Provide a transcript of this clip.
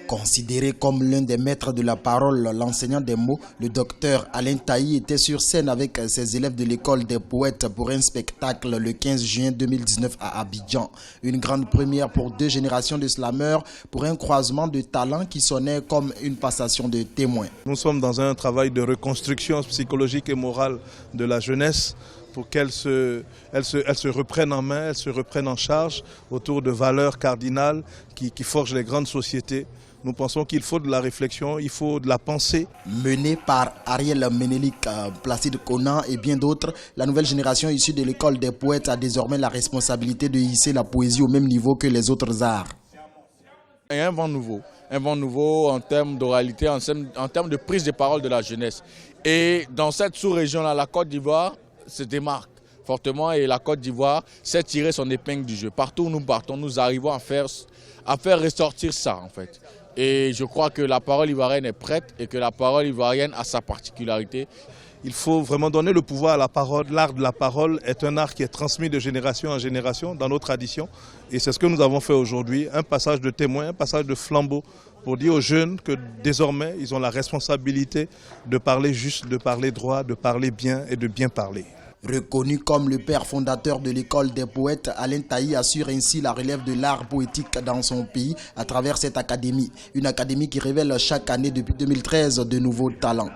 Considéré comme l'un des maîtres de la parole, l'enseignant des mots, le docteur Alain Tailly était sur scène avec ses élèves de l'école des poètes pour un spectacle le 15 juin 2019 à Abidjan. Une grande première pour 2 générations de slameurs pour un croisement de talents qui sonnait comme une passation de témoins. Nous sommes dans un travail de reconstruction psychologique et morale de la jeunesse pour qu'elle se reprenne en main, elle se reprenne en charge autour de valeurs cardinales qui forgent les grandes sociétés. Nous pensons qu'il faut de la réflexion, il faut de la pensée. Menée par Ariel Menelik, Placide Conan et bien d'autres, la nouvelle génération issue de l'école des poètes a désormais la responsabilité de hisser la poésie au même niveau que les autres arts. Il y a un vent nouveau en termes d'oralité, en termes de prise de parole de la jeunesse. Et dans cette sous-région-là, la Côte d'Ivoire se démarque fortement et la Côte d'Ivoire sait tirer son épingle du jeu. Partout où nous partons, nous arrivons à faire ressortir ça en fait. Et je crois que la parole ivoirienne est prête et que la parole ivoirienne a sa particularité. Il faut vraiment donner le pouvoir à la parole. L'art de la parole est un art qui est transmis de génération en génération dans nos traditions. Et c'est ce que nous avons fait aujourd'hui, un passage de témoin, un passage de flambeau pour dire aux jeunes que désormais ils ont la responsabilité de parler juste, de parler droit, de parler bien et de bien parler. Reconnu comme le père fondateur de l'école des poètes, Alain Tailly assure ainsi la relève de l'art poétique dans son pays à travers cette académie. Une académie qui révèle chaque année depuis 2013 de nouveaux talents.